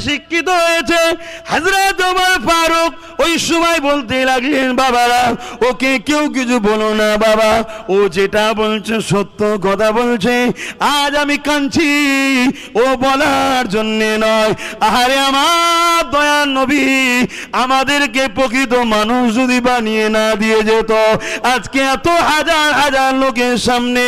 শিক্ষিত হয়েছে। হযরত ওমর ফারুক ওই সময় বলতে লাগলেন, বাবারা ওকে কেউ কিছু বলো না বাবা, ও যেটা বলছে সত্য কথা বলছে। আজ আমি কাঁদছি ও বলার জন্যে নয়। আরে আমার দয়ার নবী আমাদেরকে প্রকৃত মানুষ যদি বানিয়ে না দিয়ে যেত, আজকে এত হাজার হাজার লোকের সামনে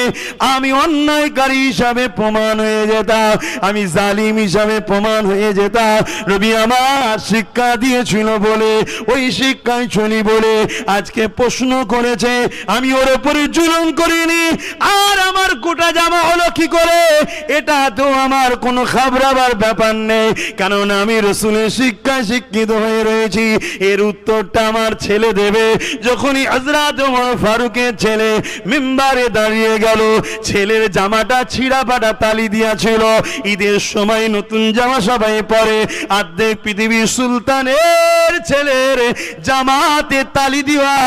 আমি অন্যায়কারী হিসাবে প্রমাণ হয়ে যেতাম, আমি জালিম হিসাবে প্রমাণ হয়ে যেতাম। নবী আমার শিক্ষা দিয়েছিল বলে, ওই শিক্ষায় চলি বলে আজকে প্রশ্ন করেছে, আমি ওর উপরে জুলুম করিনি। আর আমার গোটা জামা হলো কি করে, এটা তো আমার কোনো খাবরাবার ব্যাপার নেই, কারণ আমি রাসূলের শিক্ষায় শিক্ষিত হয়ে রয়েছি। এর উত্তরটা আমার ছেলে দেবে। যখনই হযরত ওমর ফারুকের ছেলে মিম্বারে দাঁড়িয়ে গেল, ছেলের জামাটা ছিঁড়া ফাটা তালি দিয়েছিল। ঈদের সময় নতুন জামা সবাই পরে, অর্ধেক পৃথিবীর সুলতানের ছেলের জামাতে তালি দেওয়া,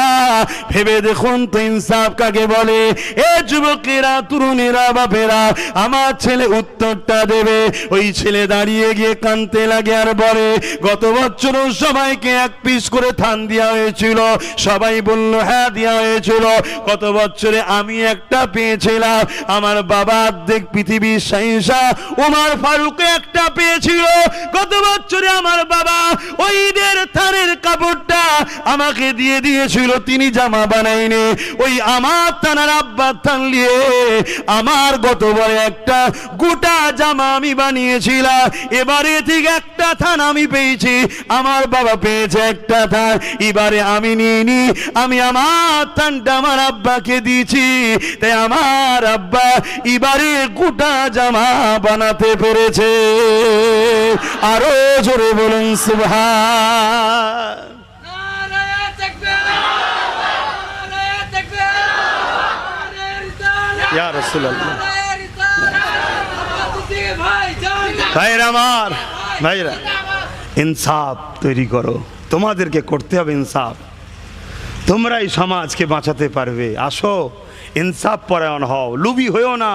ভেবে দেখুন তো ইনসাফ কাকে বলে। এ যুবকেরা, তরুণেরা, বাপেরা, আমার ছেলে উত্তরটা দেবে। ওই ছেলে দাঁড়িয়ে গিয়ে কাঁদতে লাগে আর বলে, গত বছরও সবাইকে এক পিস করে থান দেওয়া হয়েছিল। সবাই বলল হ্যাঁ দেওয়া হয়েছিল। গত বছরে আমি একটা পেয়েছিলাম, আমার বাবা অর্ধেক পৃথিবীর শাহজাদা ওমর ফারুক একটা পেয়েছিল। গত বছরে আমার বাবা ওই ঈদের থানের কাপড়টা আমাকে দিয়ে দিয়েছিল, তিনি জামা বানাইনি। ওই আমার থানার আব্বার থান নিয়ে আমার গত বছর একটা গোটা জামা আমি বানিয়েছিলাম। এবারে ঠিক একটা থান আমি পেয়েছি, আমার বাবা পেয়েছে একটা থান। এবারে আমি নিইনি, আমি আমার থানটা আমার আব্বাকে দিয়েছি। তাই আমার আব্বা এবারে গোটা জামা বানাতে পেরেছে। আরো জোরে বলুন সুবহান। ইয়া রাসূলুল্লাহ। ভাইরা আমার, ভাইরা ইনসাফ তৈরি করো, তোমাদেরকে করতে হবে ইনসাফ। তোমরাই সমাজকে বাঁচাতে পারবে। আসো ইনসাফ পরায়ণ হও, লুবি হয়েও না,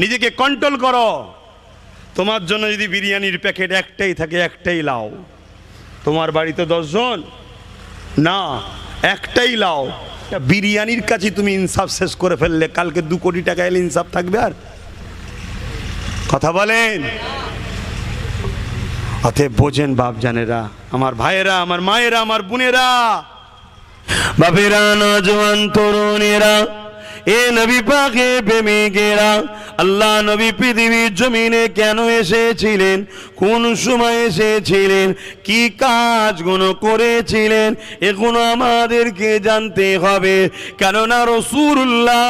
নিজেকে কন্ট্রোল করো। তোমার জন্য যদি বিরিয়ানির প্যাকেট একটাই থাকে, একটাই লাও। তোমার বাড়িতে 10 জন না, একটাই লাও। বিরিয়ানির কাছে তুমি ইনসাফ শেষ করে ফেললে, কালকে 2 কোটি টাকা এলে ইনসাফ থাকবে? আর কথা বলেন। অতএব বোঝেন বাপ জানেরা, আমার ভাইয়েরা, আমার মায়েরা, আমার বোনেরা, বাপেরা, নওজওয়ান তরুণেরা, এ নবী পাকে প্রেমিকেরা, আল্লাহ নবী পৃথিবীর জমিনে কেন এসেছিলেন, কোন সময় এসেছিলেন, কি কাজগুলো করেছিলেন, এগুলো আমাদেরকে জানতে হবে। কেননা রাসূলুল্লাহ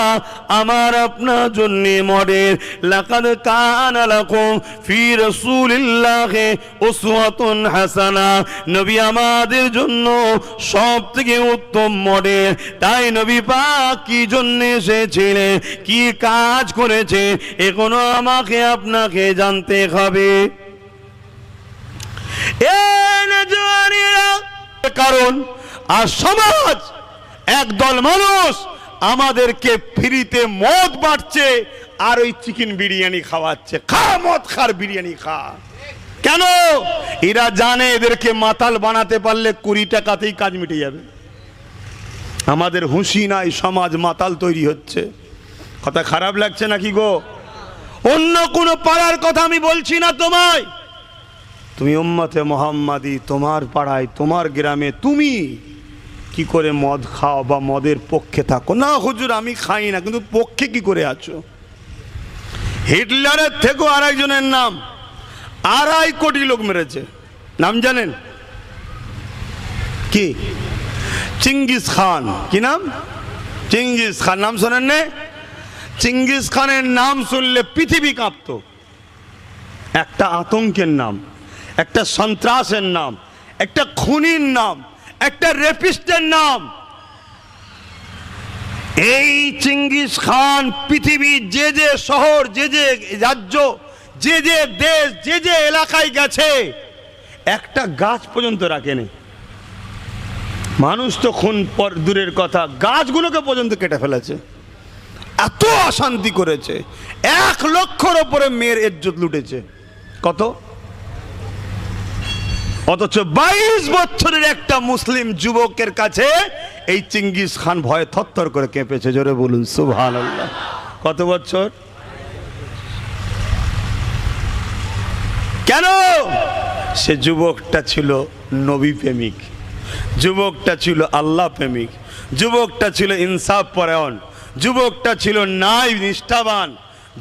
আমার আপনার জন্য মডেল। লাকাদ কানা লাকুম ফি রাসূলিল্লাহি উসওয়াতুন হাসানা। নবী আমাদের জন্য সবথেকে উত্তম মডেল। তাই নবী পাক কি জন্য এসেছিলেন, কি কাজ করেছে, এগুলো আমাকে আপনাকে জানতে হবে। কারণ আর সমাজ একদল মানুষ আমাদেরকে ফ্রিতে মদ বাঁটছে আর ওই চিকেন বিরিয়ানি খাওয়াচ্ছে। খা মদ, খার বিরিয়ানি খা। কেন? এরা জানে এদেরকে মাতাল বানাতে পারলে 20 টাকাতেই কাজ মিটে যাবে। আমাদের হুঁশি নাই, সমাজ মাতাল তৈরি হচ্ছে। কথা খারাপ লাগছে নাকি গো? অন্য কোনো পাড়ার কথা আমি বলছি না তোমায়। তুমি উম্মতে মুহাম্মাদি, তোমার পাড়ায়, তোমার গ্রামে তুমি কি করে মদ খাও বা মদের পক্ষে থাকো? না হুজুর আমি খাই না, কিন্তু পক্ষে কি করে আছো? হিটলারের থেকেও আরেকজনের নাম 2.5 কোটি লোক মেরেছে, নাম জানেন কি? চিঙ্গিস খান। কি নাম? চিঙ্গিস খান। নাম শোনেন না? চিঙ্গিস খানের নাম শুনলে পৃথিবী কাঁপত। একটা আতঙ্কের নাম, একটা সন্ত্রাসের নাম, একটা খুনির নাম, একটা রেপিস্টের নাম। এই চিঙ্গিস খান পৃথিবীর যে যে শহর, যে যে রাজ্য, যে যে দেশ, যে যে এলাকায় গেছে, একটা গাছ পর্যন্ত রাখেনি। মানুষ তো খুন পর দূরের কথা, গাছগুলোকে পর্যন্ত কেটে ফেলেছে। এত অশান্তি করেছে। 1 লক্ষর ওপরে মেয়ের ইজ্জত লুটেছে। কত? অথচ 22 বছরের একটা মুসলিম যুবকের কাছে এই চেঙ্গিস খান ভয়ে থরথর করে কেঁপেছে। জোরে বলুন সুবহানাল্লাহ। কত বছর? কেন? সে যুবকটা ছিল নবী প্রেমিক, যুবকটা ছিল আল্লাহ প্রেমিক, যুবকটা ছিল ইনসাফ পরায়ণ, যুবকটা ছিল ন্যায় নিষ্ঠাবান,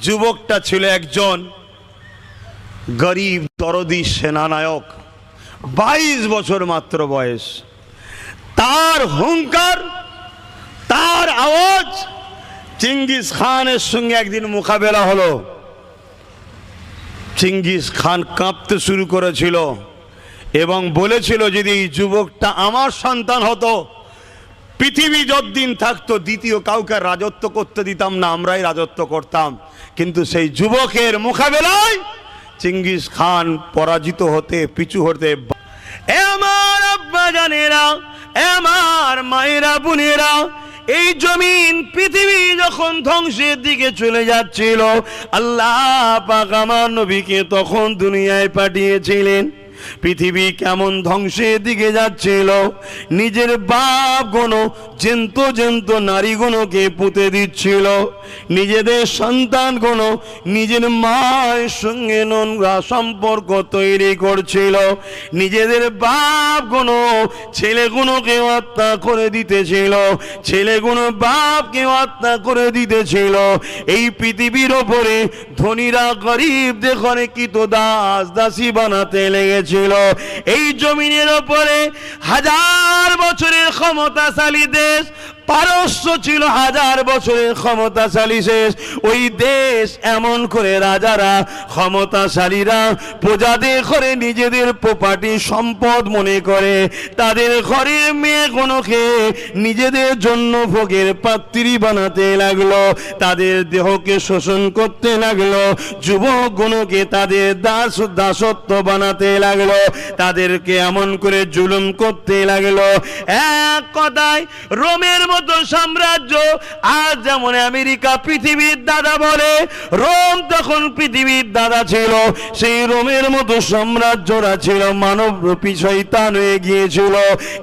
যুবকটা ছিল একজন গরিব দরদি সেনানায়ক। 22 বছর মাত্র বয়স। তার হুঙ্কার, তার আওয়াজ চেঙ্গিস খানের সঙ্গে একদিন মোকাবেলা হলো। চেঙ্গিস খান কাঁপতে শুরু করেছিল এবং বলেছিল, যদি এই যুবকটা আমার সন্তান হতো, পৃথিবী যতদিন থাকতো দ্বিতীয় কাউকে রাজত্ব করতে দিতাম না, আমরাই রাজত্ব করতাম। কিন্তু সেই যুবকের মোকাবেলায় চেঙ্গিস খান পরাজিত হতে পিছু হতে। আমার আব্বা জানেরা, আমার মায়েরা বোনেরা, এই জমিন পৃথিবী যখন ধ্বংসের দিকে চলে যাচ্ছিল, আল্লাহ পাক আমার নবীকে তখন দুনিয়ায় পাঠিয়েছিলেন। পৃথিবী কেমন ধ্বংসের দিকে যাচ্ছিল, নিজের বাপ গুলো জ্যান্ত নারীগুলোকে পুঁতে দিচ্ছিল, নিজেদের সন্তান গুলো নিজের মায়ের সঙ্গে নোংরা সম্পর্ক তৈরি করছিল, নিজেদের বাপ গুলো ছেলেগুলোকে হত্যা করে দিতেছিল, ছেলেগুলো বাপকে হত্যা করে দিতেছিল। এই পৃথিবীর ওপরে ধনীরা গরিবদের ঘরে দাস দাসী বানাতে লেগেছে। এই জমিনের উপরে 1000 বছরের ক্ষমতাশালী দেশ পারস্য ছিল, 1000 বছরের ক্ষমতাশালী শেষ। ওই দেশ এমন করে রাজারা ক্ষমতাশালীরা প্রজাদের ঘরে নিজেদের প্রপার্টি সম্পদ মনে করে তাদের ঘরের মেয়েগুলোকে নিজেদের জন্য ভোগের পাত্রী বানাতে লাগলো, তাদের দেহকে শোষণ করতে লাগলো, যুবকগুলোকে তাদের দাসত্ব বানাতে লাগলো, তাদেরকে এমন করে জুলুম করতে লাগলো। এক কথায় রোমের সাম্রাজ্য, আজ যেমন আমেরিকা পৃথিবীর দাদা বলে, রোম তখন পৃথিবীর দাদা ছিল। সেই রোমের মতো সাম্রাজ্যরা ছিল মানবরূপী শয়তান হয়ে গিয়েছিল।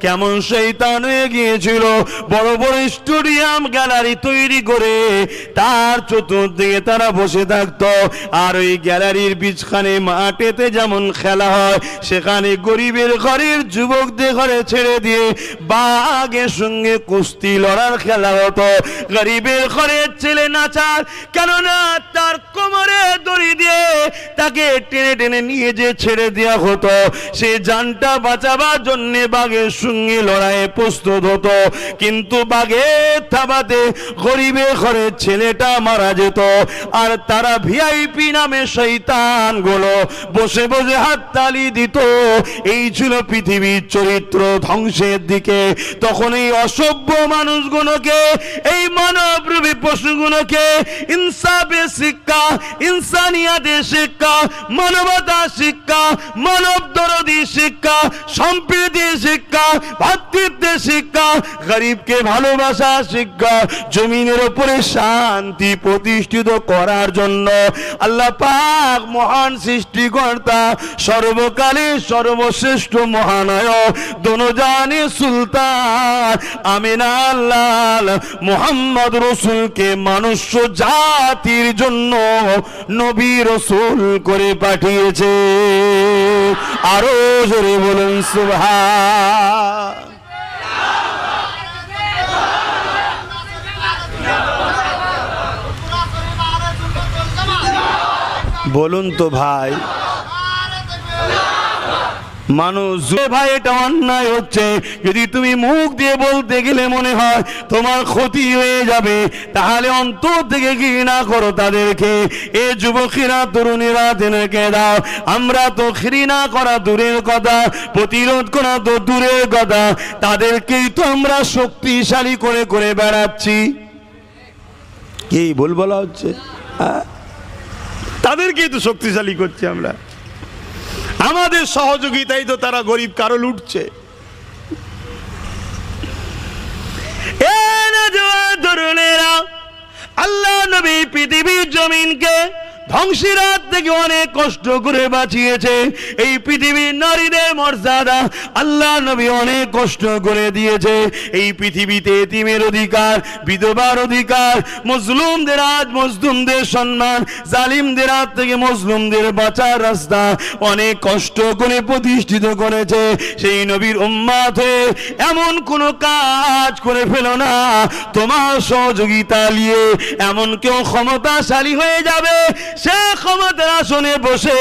কেমন শয়তান হয়ে গিয়েছিল, বড় বড় স্টেডিয়াম গ্যালারি তৈরি করে তার চতুর্দিকে তারা বসে থাকতো। আর ওই গ্যালারির বিচখানে মাঠেতে যেমন খেলা হয়, সেখানে গরিবের ঘরের যুবকদের ঘরে ছেড়ে দিয়ে বাঘের সঙ্গে কুস্তি লড়ার খেলা হতো। গরিবের ঘরের ছেলে নাচার, কেননা তার কোমরে দড়ি দিয়ে তাকে টেনে টেনে নিয়ে যে ছেড়ে দেওয়া হতো, সে জানটা বাঁচাবার জন্য বাঘের সঙ্গে লড়াইয়ে প্রস্তুত হতো। কিন্তু বাঘের থাবাতে গরিবের ঘরের ছেলেটা মারা যেত। আর তারা ভিআইপি নামে শয়তান গুলো বসে বসে হাততালি দিত। এই ছিল পৃথিবীর চরিত্র ধ্বংসের দিকে। তখন এই অসভ্য মানুষগুলোকে, এই মানবরূপী পশুগুলোকে ইনসাফের শিক্ষা, ইনসানিয়াতের শিক্ষা, মানবতার শিক্ষা, মানব দরদি শিক্ষা, সম্প্রীতির শিক্ষা, ভাতৃত্বের শিক্ষা, গরিবকে ভালোবাসার শিক্ষা, জমিনের উপরে শান্তি প্রতিষ্ঠিত করার জন্য আল্লাহ পাক মহান সৃষ্টিকর্তা, সর্বকালের সর্বশ্রেষ্ঠ মহানায়ক, দোনোজানে সুলতান আমিনা আল্লাহ মুহাম্মদ রসুলকে মানুষ জাতির জন্য নবী রসুল করে পাঠিয়েছে। আরো জোরে বলুন সুবহান। বলুন তো ভাই, মানুষ ভাই এটা অন্যায় হচ্ছে, যদি তুমি মুখ দিয়ে বলতে গেলে মনে হয় তোমার ক্ষতি হয়ে যাবে, তাহলে অন্তর থেকে ঘৃণা করো তাদেরকে। এ যুবকেরা তরুণীরা দিনকে দাও। আমরা তো ঘৃণা করা দূরের কথা, প্রতিরোধ করা তো দূরের কথা, তাদেরকেই তো আমরা শক্তিশালী করে করে বেড়াচ্ছি। কি ভুল বলা হচ্ছে? তাদেরকেই তো শক্তিশালী করছি আমরা। আমাদের সহযোগিতাই তো তারা গরিব কারো লুটছে। আল্লাহ নবী পৃথিবীর জমিনকে ধ্বংসের হাত থেকে অনেক কষ্ট করে বাঁচিয়েছে। এই পৃথিবীর নারীদের মর্যাদা আল্লাহ নবী অনেক কষ্ট করে দিয়েছে। এই পৃথিবীতে এতিমের অধিকার, বিধবার অধিকার, মজলুমদের হাত মজলুমদের সম্মান, জালিমদের হাত থেকে মজলুমদের বাঁচার রাস্তা অনেক কষ্ট করে প্রতিষ্ঠিত করেছে। সেই নবীর উম্মত হয়ে এমন কোন কাজ করে ফেলো না তোমার সহযোগিতা নিয়ে এমন কেউ ক্ষমতাশালী হয়ে যাবে, সে ক্ষমতার আসনে বসে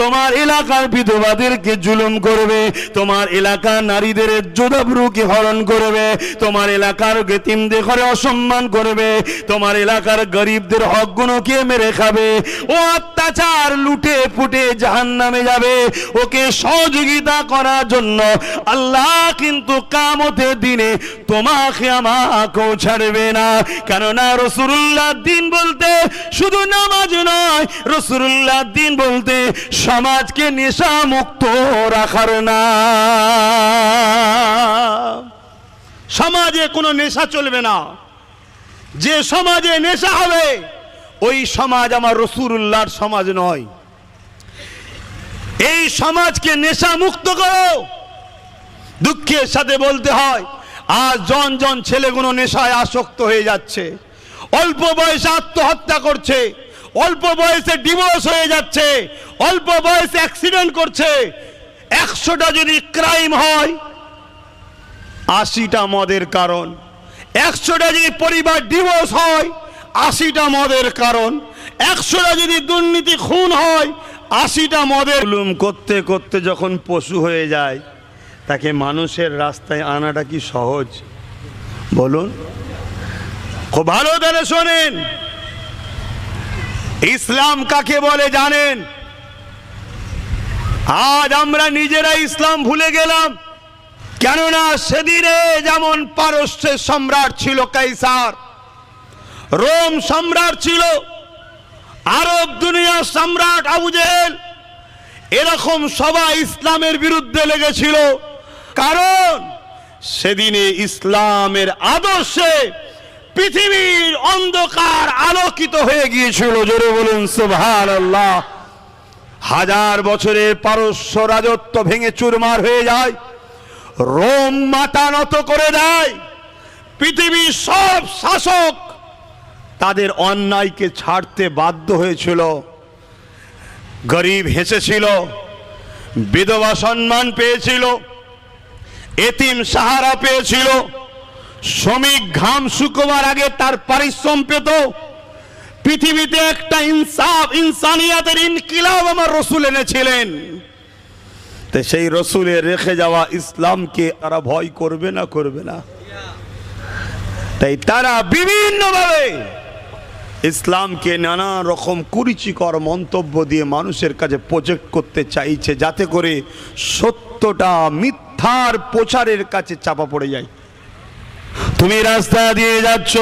তোমার এলাকার বিধবাদেরকে জুলুম করবে, তোমার এলাকার নারীদের ইজ্জত-আবরুকে হরণ করবে, তোমার এলাকার এতিমদের ঘরে অসম্মান করবে, তোমার এলাকার গরিবদের হকগুলোকে মেরে খাবে। ও অত্যাচার লুটে ফুটে জাহান্নামে যাবে। ওকে সহযোগিতা করার জন্য আল্লাহ কিন্তু কিয়ামতের দিনে তোমাকে আমাকেও ছাড়বে না। কেননা রাসূলুল্লাহ দিন বলতে শুধু নামাজ নয়, রাসূলুল্লাহ দিন বলতে সমাজকে নেশা মুক্ত রাখার না। সমাজে কোনো নেশা চলবে না। যে সমাজে নেশা হবে ওই সমাজ আমার রাসূলুল্লাহর সমাজ নয়। এই সমাজকে নেশা মুক্ত করো। দুঃখের সাথে বলতে হয় আজ জন জন ছেলেগুলো নেশায় আসক্ত হয়ে যাচ্ছে, অল্প বয়সে আত্মহত্যা করছে, অল্প বয়সে ডিভোর্স হয়ে যাচ্ছে, অল্প বয়সে অ্যাক্সিডেন্ট করছে। 100টা যদি ক্রাইম হয় 80টা মদের কারণ, 100টা যদি পরিবার ডিভোর্স হয় 80টা মদের কারণ, 100টা যদি দুর্নীতি খুন হয় 80টা মদের। জুলুম করতে করতে যখন পশু হয়ে যায় তাকে মানুষের রাস্তায় আনাটা কি সহজ বলুন? খুব ভালো করে শোনেন, ইসলাম কাকে বলে জানেন? আজ আমরা নিজেরা ইসলাম ভুলে গেলাম। কেননা সেদিনে যেমন পারস্যের সম্রাট ছিল কাইসার, রোম সম্রাট ছিল, আরব দুনিয়ার সম্রাট আবু জেহেল, এরকম সবাই ইসলামের বিরুদ্ধে লেগেছিল। কারণ সেদিনে ইসলামের আদর্শে পৃথিবীর অন্ধকার আলোকিত হয়ে গিয়েছিল। জোরে বলুন সুবহানাল্লাহ। 1000 বছরের পারস্য রাজত্ব ভেঙে চুরমার হয়ে যায়, রোম মাথা নত করে দেয়। পৃথিবীর সব শাসক তাদের অন্যায়কে ছাড়তে বাধ্য হয়েছিল। গরিব হেসেছিল, বিধবা সম্মান পেয়েছিল, এতিম সাহারা পেয়েছিল, শ্রমিক ঘাম শুকোবার আগে তার পারিশ্রম পেত। পৃথিবীতে একটা ইনসাফ, ইনসানিয়াতের ইনকিলাব আমার রসুল এনেছিলেন। তো সেই রসুলের রেখে যাওয়া ইসলামকে তারা ভয় করবে না? করবে না? তাই তারা বিভিন্নভাবে ইসলামকে নানা রকম কুরুচিকর মন্তব্য দিয়ে মানুষের কাছে প্রজেক্ট করতে চাইছে, যাতে করে সত্যটা মিথ্যার প্রচারের কাছে চাপা পড়ে যায়। তুমি রাস্তা দিয়ে যাচ্ছ,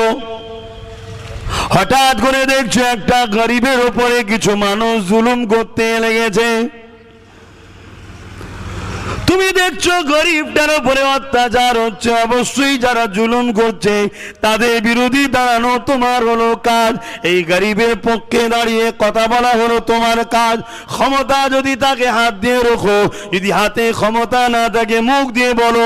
হঠাৎ করে দেখছো একটা গরিবের উপরে কিছু মানুষ জুলুম করতে লেগেছে। তুমি দেখছো গরিবটার উপরে অত্যাচার হচ্ছে, অবশ্যই যারা জুলুম করছে তাদের বিরোধী দাঁড়ানো তোমার হলো কাজ। এই গরিবের পক্ষে দাঁড়িয়ে কথা বলা হলো তোমার কাজ। ক্ষমতা যদি তাকে হাত দিয়ে রাখো, যদি হাতে ক্ষমতা না থাকে মুখ দিয়ে বলো।